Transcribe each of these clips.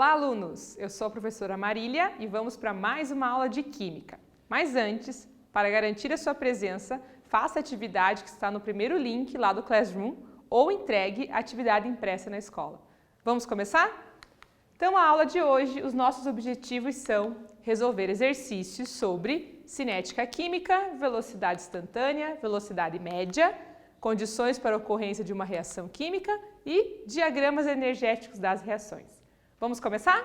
Olá, alunos! Eu sou a professora Marília e vamos para mais uma aula de Química. Mas antes, para garantir a sua presença, faça a atividade que está no primeiro link lá do Classroom ou entregue a atividade impressa na escola. Vamos começar? Então, a aula de hoje, os nossos objetivos são resolver exercícios sobre cinética química, velocidade instantânea, velocidade média, condições para a ocorrência de uma reação química e diagramas energéticos das reações. Vamos começar?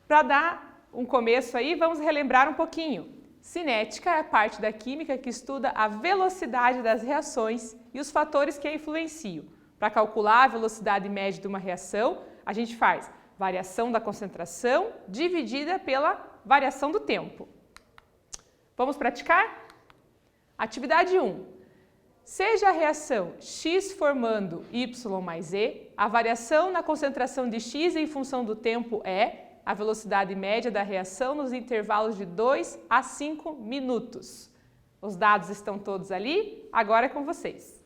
Para dar um começo aí, vamos relembrar um pouquinho. Cinética é a parte da química que estuda a velocidade das reações e os fatores que a influenciam. Para calcular a velocidade média de uma reação, a gente faz variação da concentração dividida pela variação do tempo. Vamos praticar? Atividade 1. Seja a reação X formando Y mais E, a variação na concentração de X em função do tempo é a velocidade média da reação nos intervalos de 2 a 5 minutos. Os dados estão todos ali, agora é com vocês.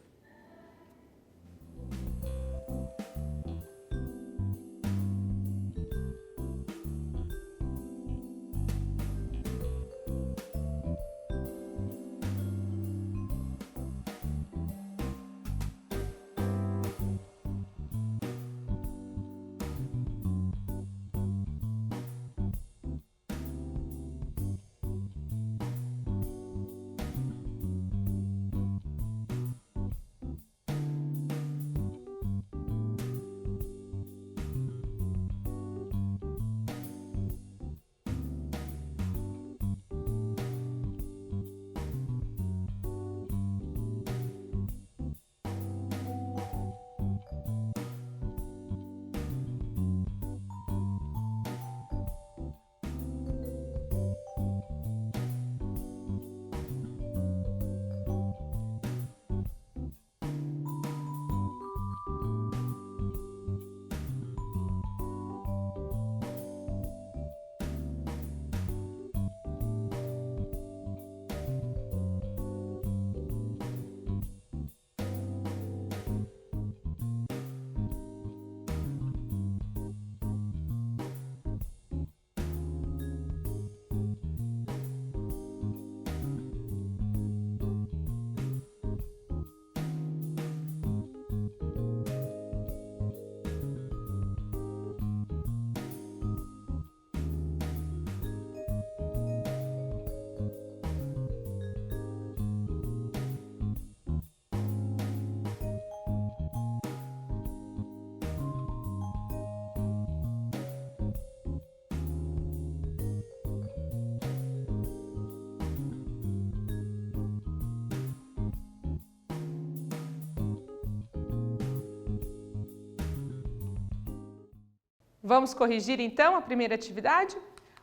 Vamos corrigir então a primeira atividade?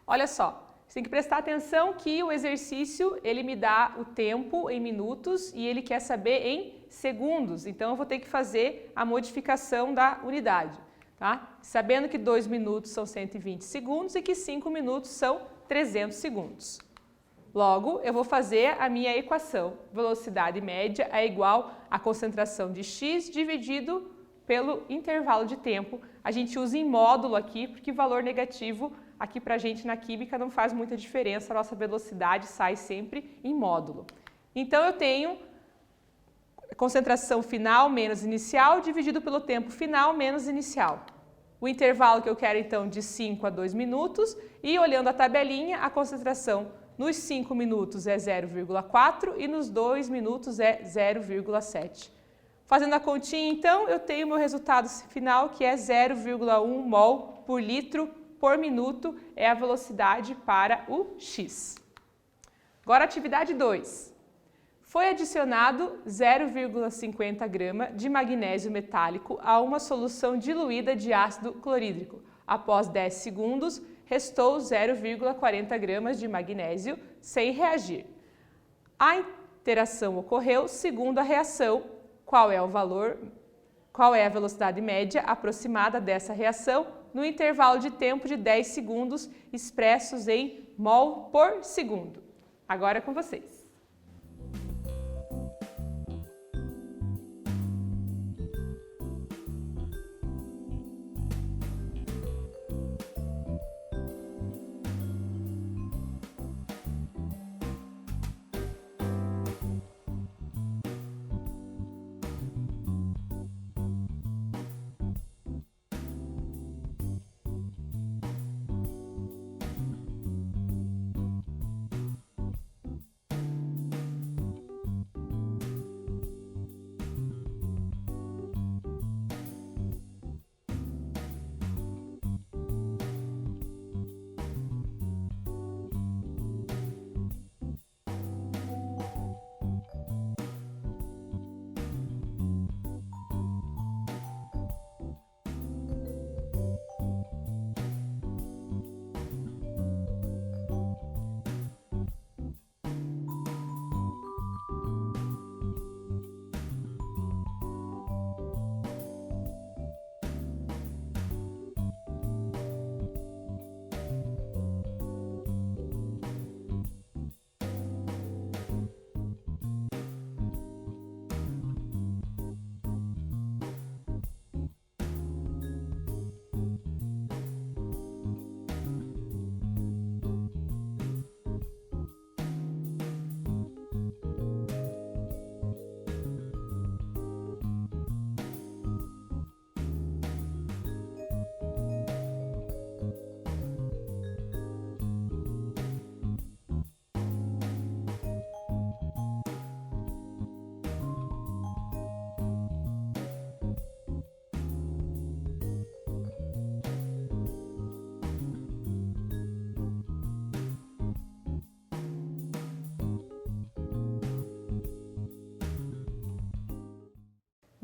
Olha só, você tem que prestar atenção que o exercício ele me dá o tempo em minutos e ele quer saber em segundos, então eu vou ter que fazer a modificação da unidade, tá? Sabendo que 2 minutos são 120 segundos e que 5 minutos são 300 segundos. Logo, eu vou fazer a minha equação. Velocidade média é igual à concentração de x dividido pelo intervalo de tempo. A gente usa em módulo aqui, porque valor negativo aqui para a gente na química não faz muita diferença, a nossa velocidade sai sempre em módulo. Então eu tenho concentração final menos inicial dividido pelo tempo final menos inicial. O intervalo que eu quero então de 5 a 2 minutos e olhando a tabelinha, a concentração nos 5 minutos é 0,4 e nos 2 minutos é 0,7. Fazendo a continha, então, eu tenho meu resultado final, que é 0,1 mol por litro por minuto, é a velocidade para o X. Agora, atividade 2. Foi adicionado 0,50 grama de magnésio metálico a uma solução diluída de ácido clorídrico. Após 10 segundos, restou 0,40 gramas de magnésio sem reagir. A interação ocorreu segundo a reação. Qual é o valor, qual é a velocidade média aproximada dessa reação no intervalo de tempo de 10 segundos expressos em mol por segundo. Agora é com vocês.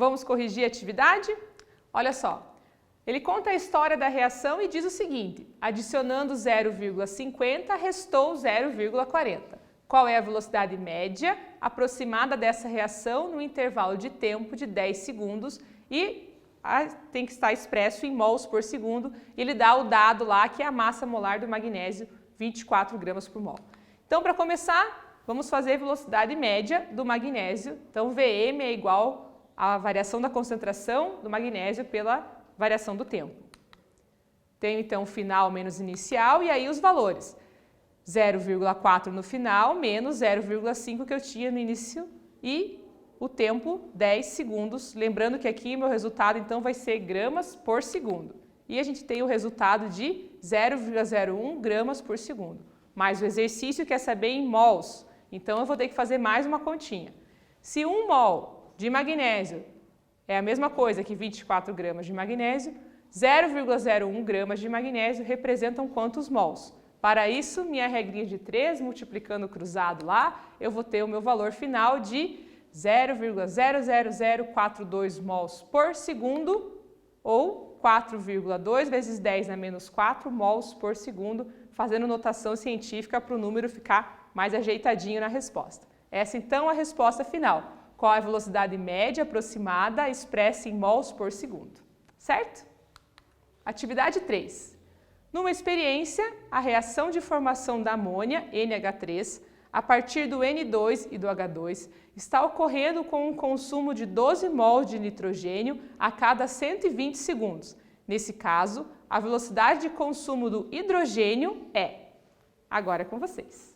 Vamos corrigir a atividade? Olha só, ele conta a história da reação e diz o seguinte: adicionando 0,50 restou 0,40. Qual é a velocidade média aproximada dessa reação no intervalo de tempo de 10 segundos e tem que estar expresso em mols por segundo. Ele dá o dado lá que é a massa molar do magnésio, 24 gramas por mol. Então, para começar, vamos fazer a velocidade média do magnésio. Então, Vm é igual à variação da concentração do magnésio pela variação do tempo. Tenho então final menos inicial e aí os valores. 0,4 no final menos 0,5 que eu tinha no início e o tempo 10 segundos. Lembrando que aqui meu resultado então vai ser gramas por segundo. E a gente tem o resultado de 0,01 gramas por segundo. Mas o exercício quer saber em mols. Então eu vou ter que fazer mais uma continha. Se 1 mol de magnésio é a mesma coisa que 24 gramas de magnésio, 0,01 gramas de magnésio representam quantos mols? Para isso, minha regrinha de 3, multiplicando cruzado lá, eu vou ter o meu valor final de 0,00042 mols por segundo, ou 4,2 vezes 10 a menos 4 mols por segundo, fazendo notação científica para o número ficar mais ajeitadinho na resposta. Essa então é a resposta final. Qual é a velocidade média aproximada expressa em mols por segundo? Certo? Atividade 3. Numa experiência, a reação de formação da amônia, NH3, a partir do N2 e do H2, está ocorrendo com um consumo de 12 mols de nitrogênio a cada 120 segundos. Nesse caso, a velocidade de consumo do hidrogênio é... Agora é com vocês.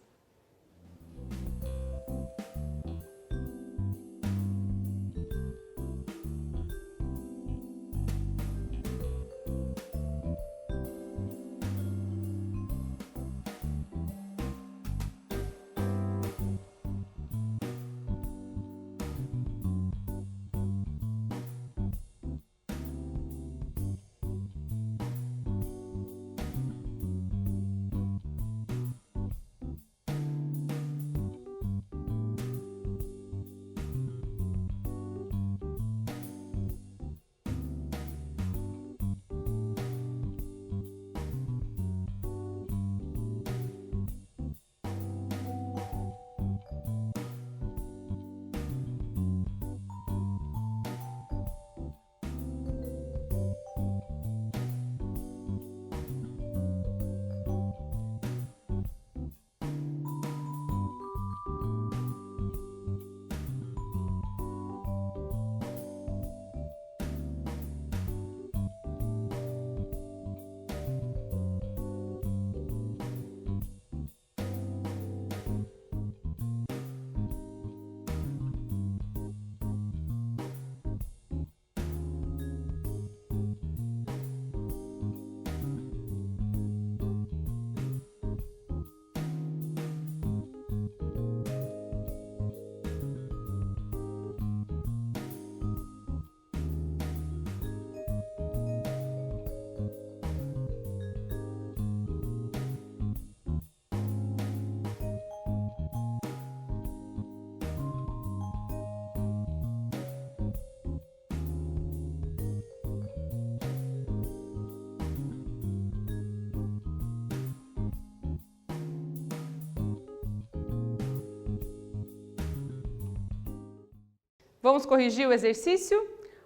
Vamos corrigir o exercício?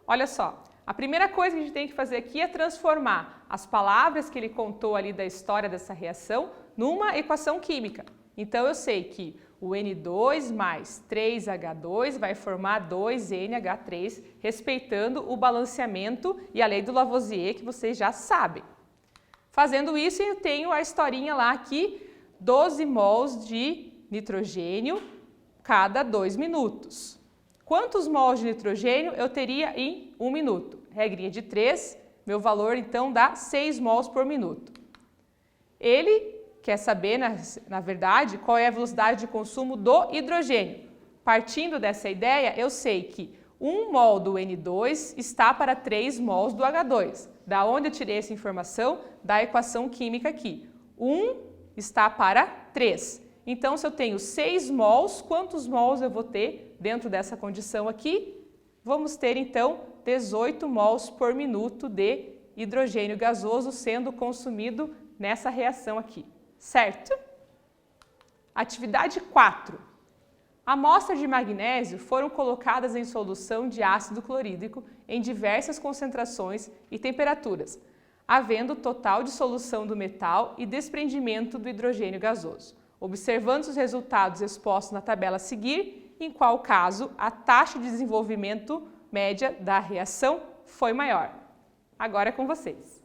Olha só, a primeira coisa que a gente tem que fazer aqui é transformar as palavras que ele contou ali da história dessa reação numa equação química. Então eu sei que o N2 mais 3H2 vai formar 2NH3, respeitando o balanceamento e a lei do Lavoisier, que vocês já sabem. Fazendo isso, eu tenho a historinha lá aqui, 12 mols de nitrogênio cada 2 minutos. Quantos mols de nitrogênio eu teria em 1 minuto? Regrinha de 3, meu valor então dá 6 mols por minuto. Ele quer saber, na verdade, qual é a velocidade de consumo do hidrogênio. Partindo dessa ideia, eu sei que 1 mol do N2 está para 3 mols do H2. Da onde eu tirei essa informação? Da equação química aqui. 1 está para 3. Então, se eu tenho 6 mols, quantos mols eu vou ter dentro dessa condição aqui? vamos ter então 18 mols por minuto de hidrogênio gasoso sendo consumido nessa reação aqui, certo? Atividade 4. Amostras de magnésio foram colocadas em solução de ácido clorídrico em diversas concentrações e temperaturas, havendo total dissolução do metal e desprendimento do hidrogênio gasoso. Observando os resultados expostos na tabela a seguir, em qual caso a taxa de desenvolvimento média da reação foi maior. Agora é com vocês.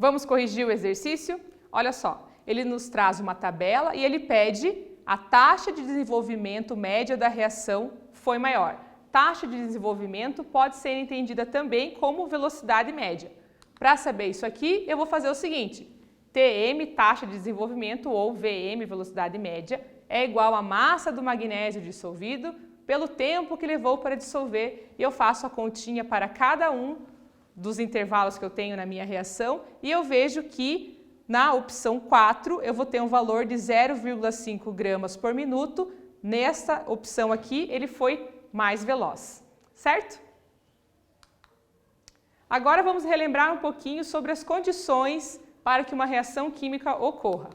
Vamos corrigir o exercício? Olha só, ele nos traz uma tabela e ele pede a taxa de desenvolvimento média da reação foi maior. Taxa de desenvolvimento pode ser entendida também como velocidade média. Para saber isso aqui, eu vou fazer o seguinte: Tm, taxa de desenvolvimento, ou Vm, velocidade média, é igual à massa do magnésio dissolvido pelo tempo que levou para dissolver, e eu faço a continha para cada um dos intervalos que eu tenho na minha reação, e eu vejo que na opção 4 eu vou ter um valor de 0,5 gramas por minuto. Nessa opção aqui ele foi mais veloz, certo? Agora vamos relembrar um pouquinho sobre as condições para que uma reação química ocorra.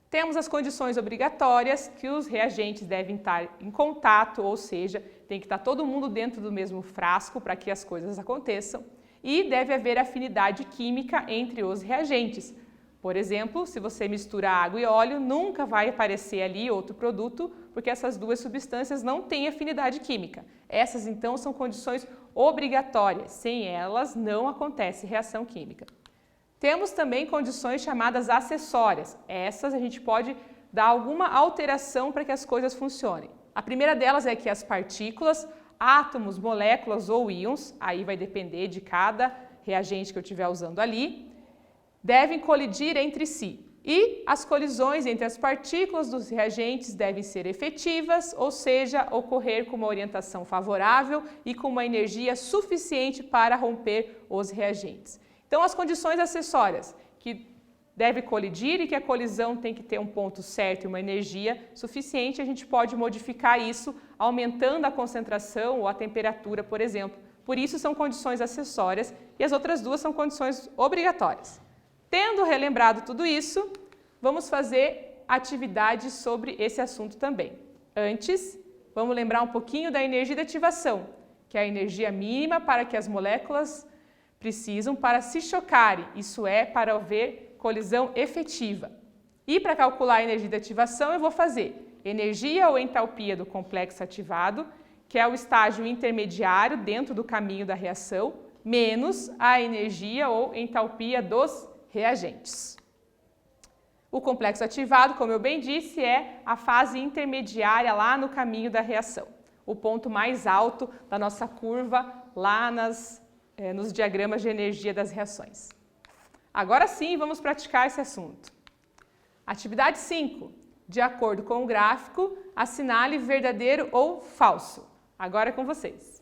Temos as condições obrigatórias, que os reagentes devem estar em contato, ou seja, tem que estar todo mundo dentro do mesmo frasco para que as coisas aconteçam. E deve haver afinidade química entre os reagentes. Por exemplo, se você mistura água e óleo, nunca vai aparecer ali outro produto, porque essas duas substâncias não têm afinidade química. Essas, então, são condições obrigatórias. Sem elas, não acontece reação química. Temos também condições chamadas acessórias. Essas a gente pode dar alguma alteração para que as coisas funcionem. A primeira delas é que as partículas, átomos, moléculas ou íons, aí vai depender de cada reagente que eu estiver usando ali, devem colidir entre si. E as colisões entre as partículas dos reagentes devem ser efetivas, ou seja, ocorrer com uma orientação favorável e com uma energia suficiente para romper os reagentes. Então, as condições acessórias, que deve colidir e que a colisão tem que ter um ponto certo e uma energia suficiente, a gente pode modificar isso aumentando a concentração ou a temperatura, por exemplo. Por isso são condições acessórias e as outras duas são condições obrigatórias. Tendo relembrado tudo isso, vamos fazer atividades sobre esse assunto também. Antes, vamos lembrar um pouquinho da energia de ativação, que é a energia mínima para que as moléculas precisam para se chocarem, isso é, para haver colisão efetiva. E para calcular a energia de ativação, eu vou fazer energia ou entalpia do complexo ativado, que é o estágio intermediário dentro do caminho da reação, menos a energia ou entalpia dos reagentes. O complexo ativado, como eu bem disse, é a fase intermediária lá no caminho da reação, o ponto mais alto da nossa curva lá nos diagramas de energia das reações. Agora sim, vamos praticar esse assunto. Atividade 5. De acordo com o gráfico, assinale verdadeiro ou falso. Agora é com vocês.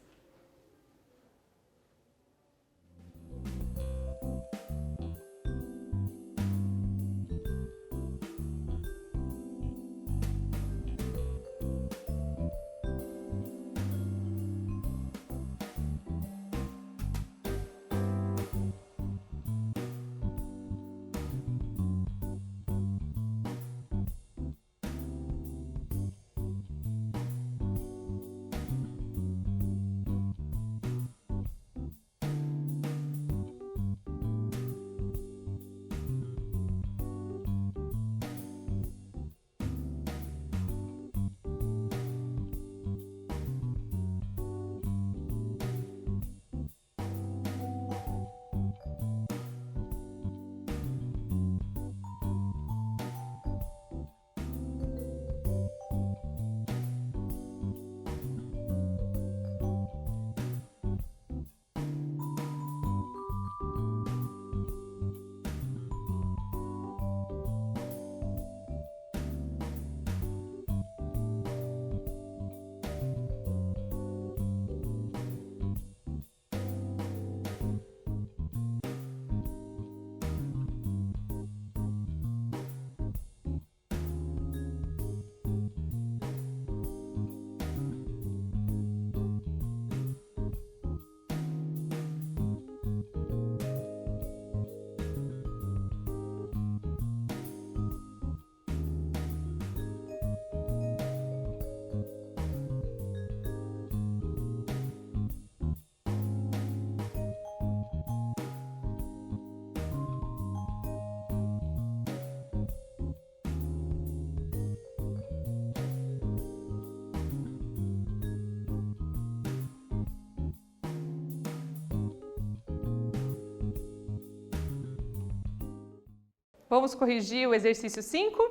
Vamos corrigir o exercício 5?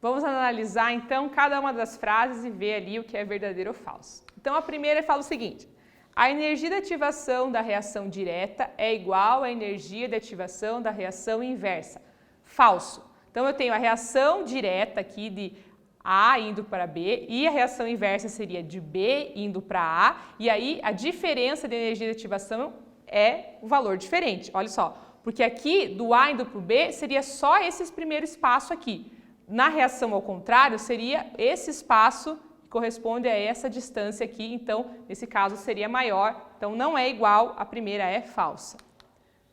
Vamos analisar então cada uma das frases e ver ali o que é verdadeiro ou falso. Então a primeira fala o seguinte: a energia de ativação da reação direta é igual à energia de ativação da reação inversa. Falso. Então eu tenho a reação direta aqui de A indo para B e a reação inversa seria de B indo para A, e aí a diferença de energia de ativação é o valor diferente. Olha só, porque aqui do A indo para o B seria só esse primeiro espaço aqui. Na reação ao contrário seria esse espaço que corresponde a essa distância aqui, então nesse caso seria maior, então não é igual, a primeira é falsa.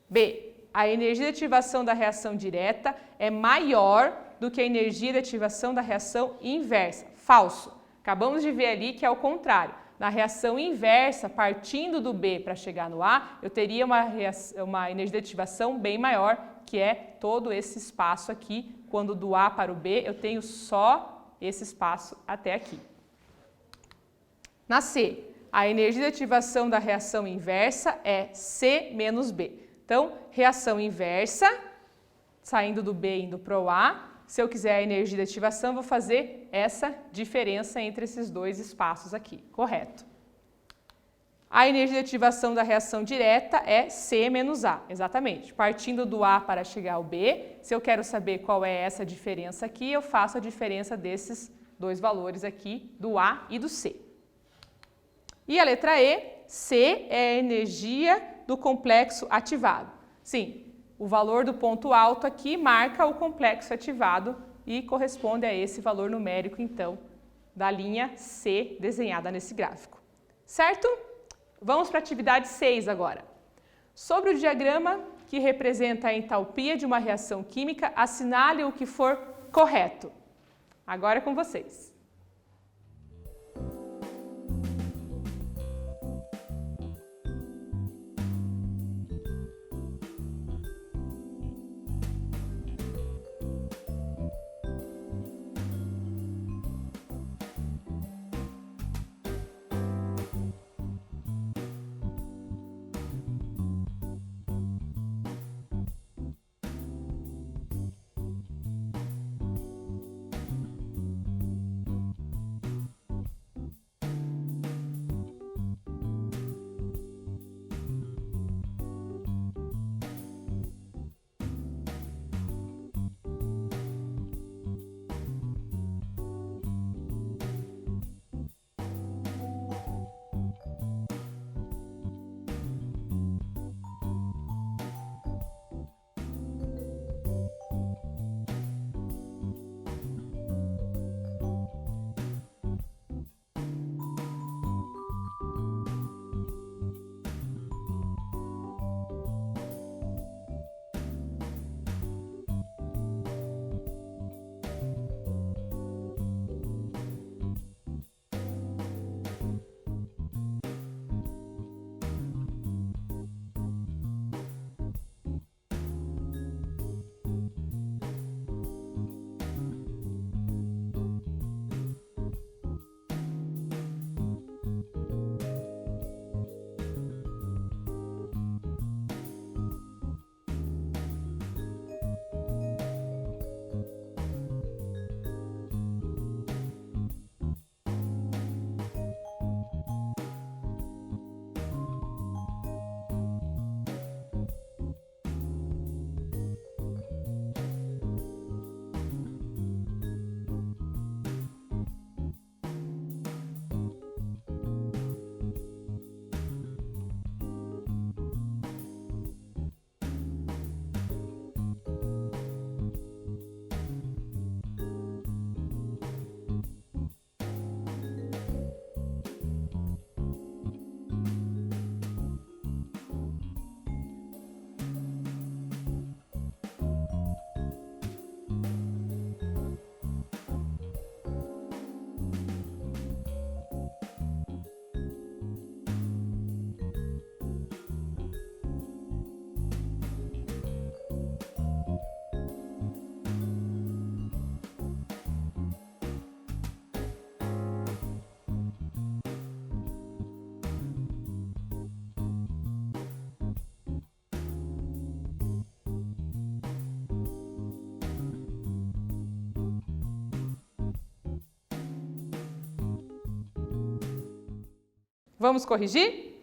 B. A energia de ativação da reação direta é maior do que a energia de ativação da reação inversa. Falso. Acabamos de ver ali que é o contrário. Na reação inversa, partindo do B para chegar no A, eu teria uma energia de ativação bem maior, que é todo esse espaço aqui. Quando do A para o B, eu tenho só esse espaço até aqui. Na C, a energia de ativação da reação inversa é C menos B. Então, reação inversa, saindo do B e indo para o A. Se eu quiser a energia de ativação, vou fazer essa diferença entre esses dois espaços aqui, correto? A energia de ativação da reação direta é C menos A, exatamente. Partindo do A para chegar ao B, se eu quero saber qual é essa diferença aqui, eu faço a diferença desses dois valores aqui, do A e do C. E a letra E, C é a energia do complexo ativado. Sim, o valor do ponto alto aqui marca o complexo ativado e corresponde a esse valor numérico, então, da linha C desenhada nesse gráfico. Certo? Vamos para a atividade 6 agora. Sobre o diagrama que representa a entalpia de uma reação química, assinale o que for correto. Agora é com vocês. Vamos corrigir?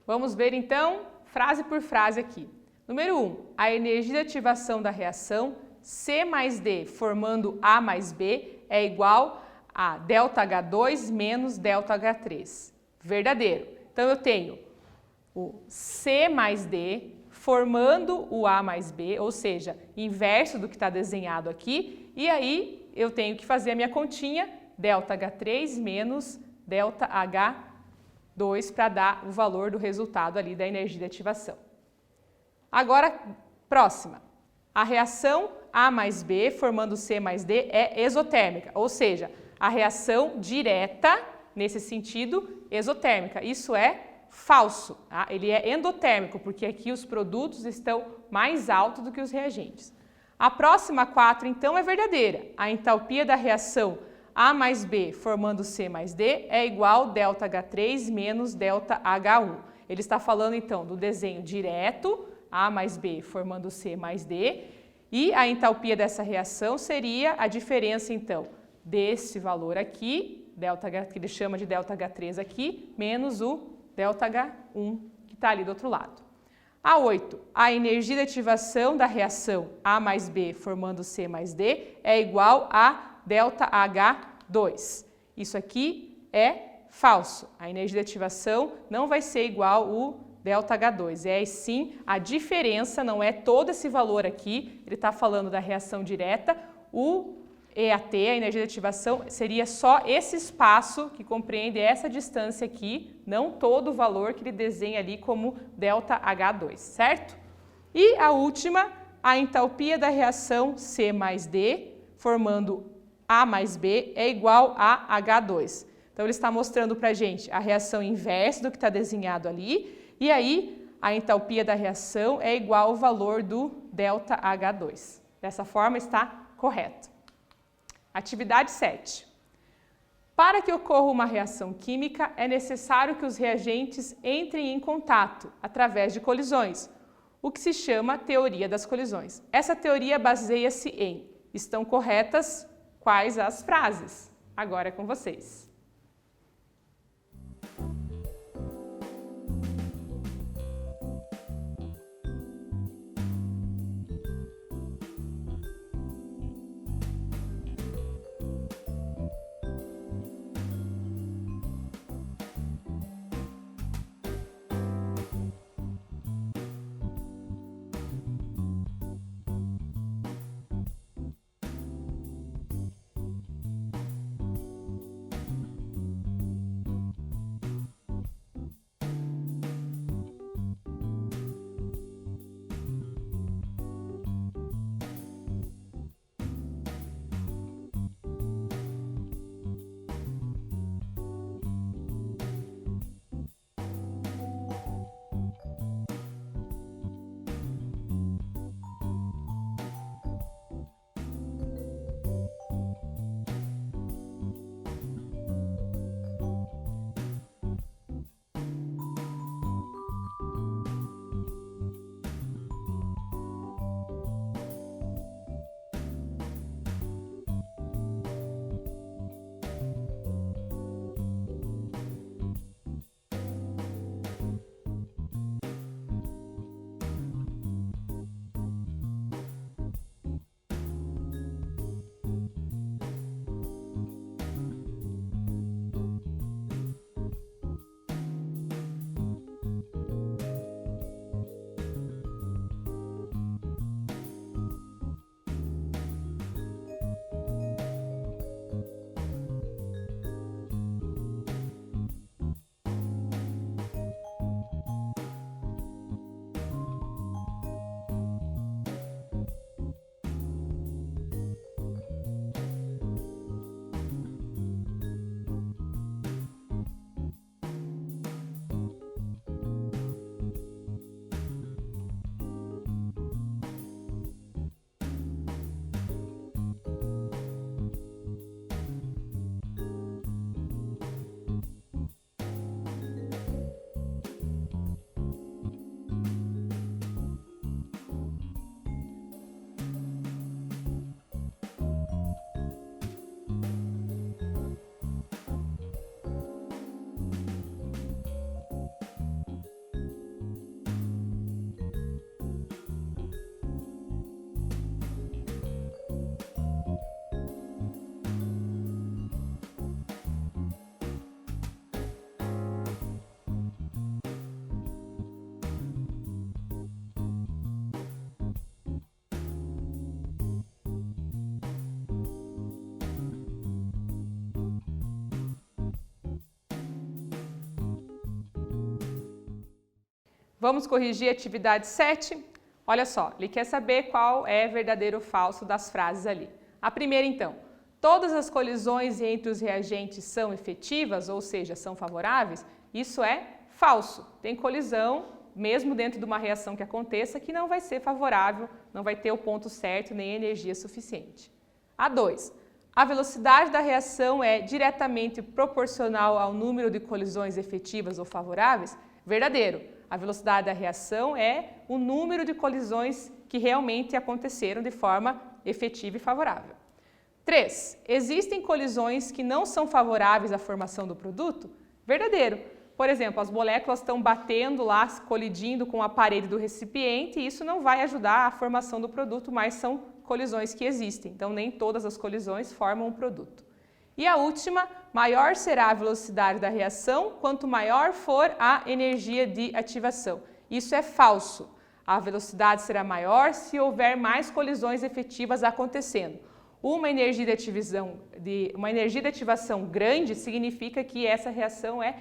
Vamos ver então, frase por frase aqui. Número 1, a energia de ativação da reação C mais D formando A mais B é igual a ΔH2 menos ΔH3. Verdadeiro. Então, eu tenho o C mais D formando o A mais B, ou seja, inverso do que está desenhado aqui, e aí eu tenho que fazer a minha continha ΔH3 menos ΔH2 para dar o valor do resultado ali da energia de ativação. Agora, próxima. A reação A mais B formando C mais D é exotérmica, ou seja, a reação direta, nesse sentido, exotérmica. Isso é falso, tá? Ele é endotérmico, porque aqui os produtos estão mais altos do que os reagentes. A próxima 4, então, é verdadeira. A entalpia da reação A mais B formando C mais D é igual a ΔH3 menos ΔH1. Ele está falando, então, do desenho direto, A mais B formando C mais D, e a entalpia dessa reação seria a diferença, então, desse valor aqui, ΔH, que ele chama de ΔH3 aqui, menos o ΔH1, que está ali do outro lado. A 8, a energia de ativação da reação A mais B formando C mais D é igual a ΔH2. Isso aqui é falso. A energia de ativação não vai ser igual ao ΔH2. É sim a diferença, não é todo esse valor aqui. Ele está falando da reação direta. O EAT, a energia de ativação, seria só esse espaço que compreende essa distância aqui, não todo o valor que ele desenha ali como ΔH2, certo? E a última, a entalpia da reação C mais D, formando A mais B, é igual a H2. Então, ele está mostrando para a gente a reação inversa do que está desenhado ali, e aí a entalpia da reação é igual ao valor do ΔH2. Dessa forma, está correto. Atividade 7. Para que ocorra uma reação química, é necessário que os reagentes entrem em contato através de colisões, o que se chama teoria das colisões. Essa teoria baseia-se em: estão corretas quais as frases? Agora é com vocês. Vamos corrigir a atividade 7. Olha só, ele quer saber qual é verdadeiro ou falso das frases ali. A primeira, então, todas as colisões entre os reagentes são efetivas, ou seja, são favoráveis? Isso é falso. Tem colisão, mesmo dentro de uma reação que aconteça, que não vai ser favorável, não vai ter o ponto certo nem a energia suficiente. A 2. A velocidade da reação é diretamente proporcional ao número de colisões efetivas ou favoráveis? Verdadeiro. A velocidade da reação é o número de colisões que realmente aconteceram de forma efetiva e favorável. 3. Existem colisões que não são favoráveis à formação do produto? Verdadeiro. Por exemplo, as moléculas estão batendo lá, colidindo com a parede do recipiente e isso não vai ajudar a formação do produto, mas são colisões que existem. Então, nem todas as colisões formam um produto. E a última, maior será a velocidade da reação quanto maior for a energia de ativação. Isso é falso. A velocidade será maior se houver mais colisões efetivas acontecendo. Uma energia de ativação grande significa que essa reação é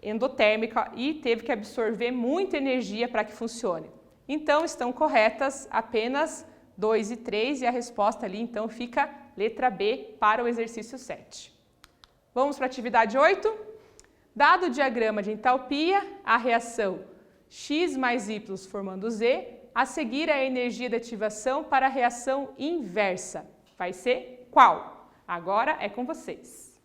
endotérmica e teve que absorver muita energia para que funcione. Então, estão corretas apenas 2 e 3 e a resposta ali, então, fica letra B para o exercício 7. Vamos para a atividade 8. Dado o diagrama de entalpia, a reação X mais Y formando Z, a seguir a energia de ativação para a reação inversa. Vai ser qual? Agora é com vocês.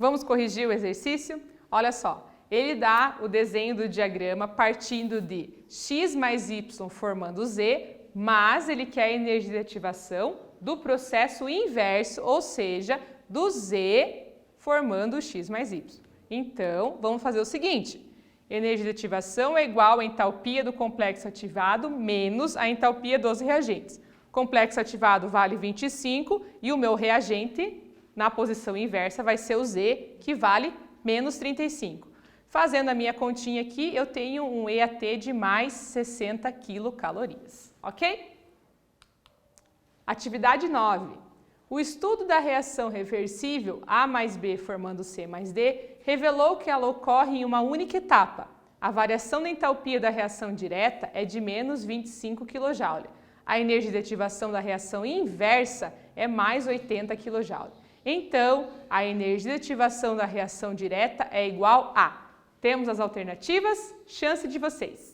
Vamos corrigir o exercício? Olha só, ele dá o desenho do diagrama partindo de X mais Y formando Z, mas ele quer a energia de ativação do processo inverso, ou seja, do Z formando o X mais Y. Então, vamos fazer o seguinte. Energia de ativação é igual à entalpia do complexo ativado menos a entalpia dos reagentes. Complexo ativado vale 25 e o meu reagente, na posição inversa, vai ser o Z, que vale menos 35. Fazendo a minha continha aqui, eu tenho um EAT de mais 60 quilocalorias, ok? Atividade 9. O estudo da reação reversível A mais B formando C mais D revelou que ela ocorre em uma única etapa. A variação da entalpia da reação direta é de menos 25 kJ. A energia de ativação da reação inversa é mais 80 kJ. Então, a energia de ativação da reação direta é igual a... Temos as alternativas? Chance de vocês.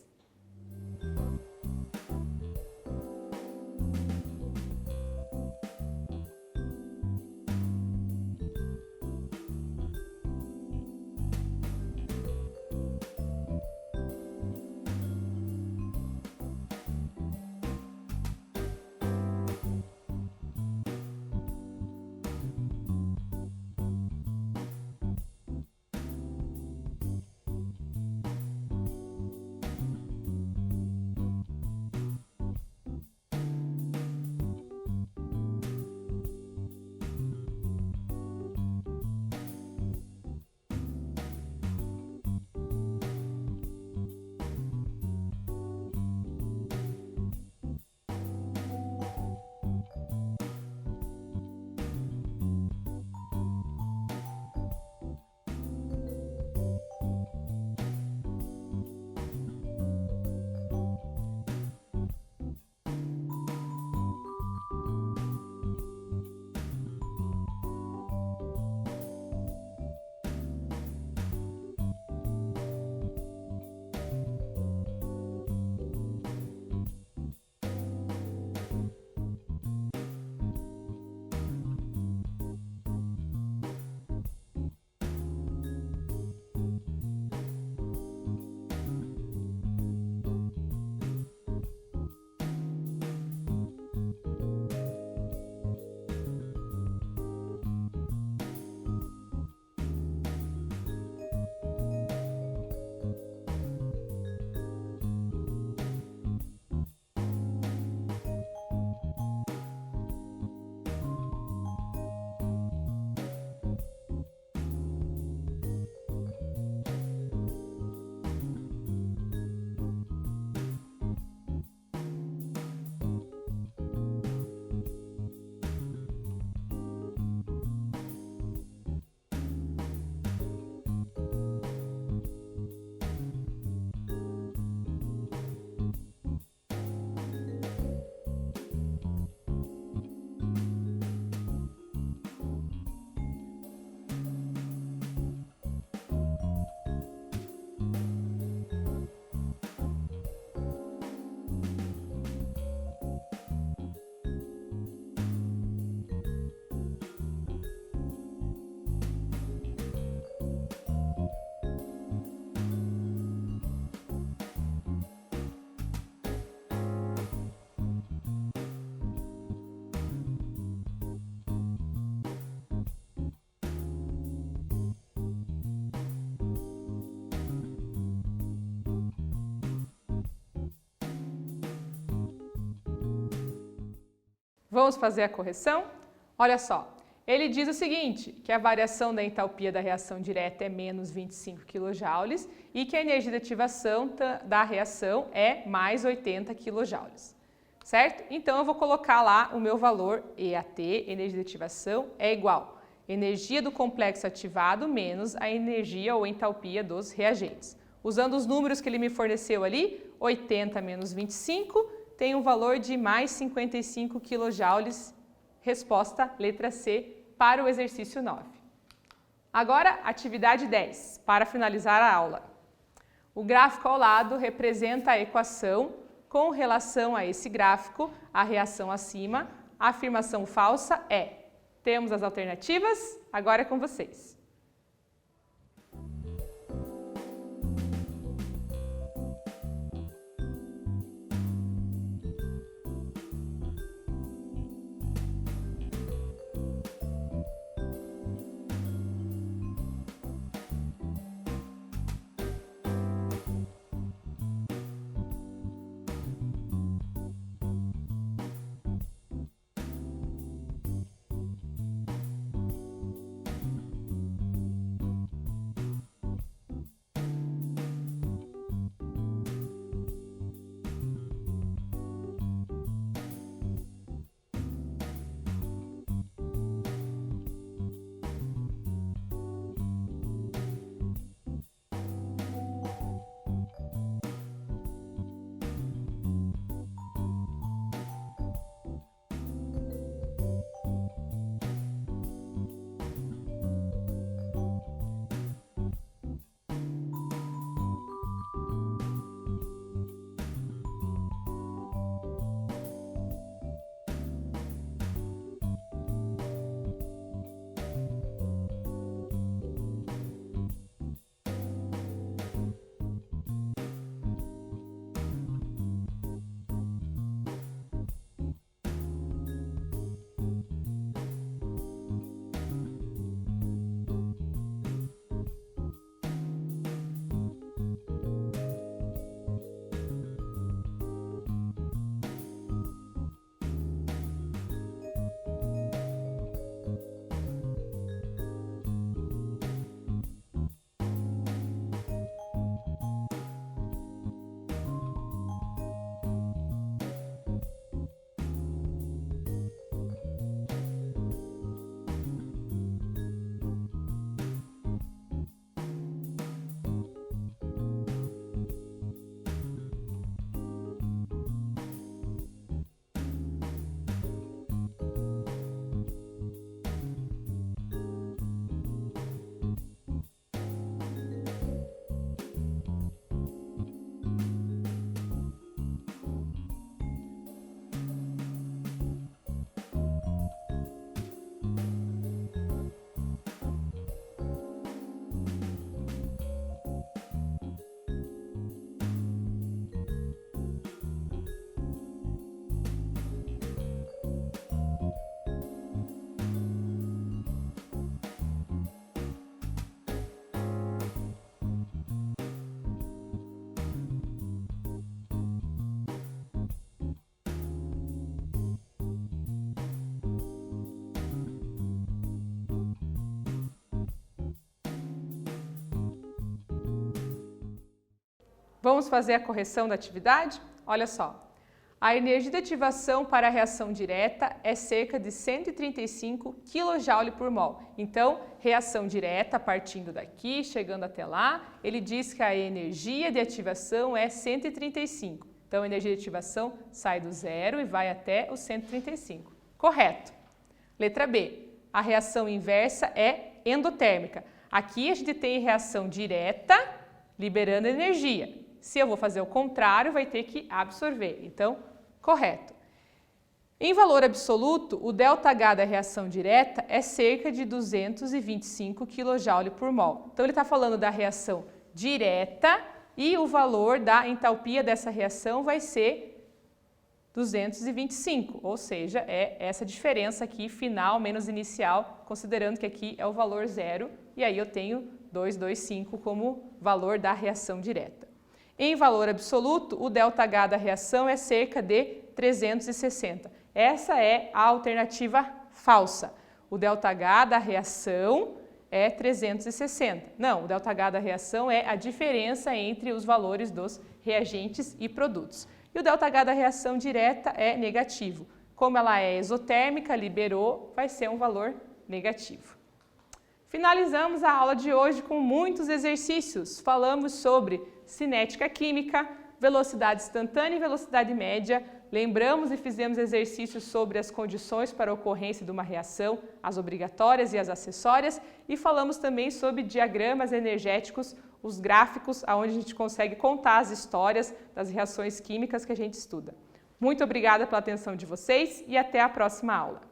Vamos fazer a correção? Olha só, ele diz o seguinte, que a variação da entalpia da reação direta é menos 25 kJ e que a energia de ativação da reação é mais 80 kJ, certo? Então, eu vou colocar lá o meu valor EAT, energia de ativação, é igual energia do complexo ativado menos a energia ou entalpia dos reagentes. Usando os números que ele me forneceu ali, 80 menos 25, tem um valor de mais 55 kJ, resposta letra C, para o exercício 9. Agora, atividade 10, para finalizar a aula. O gráfico ao lado representa a equação com relação a esse gráfico, a reação acima, a afirmação falsa é. Temos as alternativas, agora é com vocês. Vamos fazer a correção da atividade? Olha só. A energia de ativação para a reação direta é cerca de 135 kJ por mol. Então, reação direta, partindo daqui, chegando até lá, ele diz que a energia de ativação é 135. Então, a energia de ativação sai do zero e vai até o 135. Correto. Letra B. A reação inversa é endotérmica. Aqui a gente tem reação direta, liberando energia. Se eu vou fazer o contrário, vai ter que absorver. Então, correto. Em valor absoluto, o ΔH da reação direta é cerca de 225 kJ por mol. Então, ele está falando da reação direta e o valor da entalpia dessa reação vai ser 225, ou seja, é essa diferença aqui, final menos inicial, considerando que aqui é o valor zero, e aí eu tenho 225 como valor da reação direta. Em valor absoluto, o ΔH da reação é cerca de 360. Essa é a alternativa falsa. O ΔH da reação é 360. Não, o ΔH da reação é a diferença entre os valores dos reagentes e produtos. E o ΔH da reação direta é negativo. Como ela é exotérmica, liberou, vai ser um valor negativo. Finalizamos a aula de hoje com muitos exercícios. Falamos sobre cinética química, velocidade instantânea e velocidade média. Lembramos e fizemos exercícios sobre as condições para a ocorrência de uma reação, as obrigatórias e as acessórias. E falamos também sobre diagramas energéticos, os gráficos, onde a gente consegue contar as histórias das reações químicas que a gente estuda. Muito obrigada pela atenção de vocês e até a próxima aula.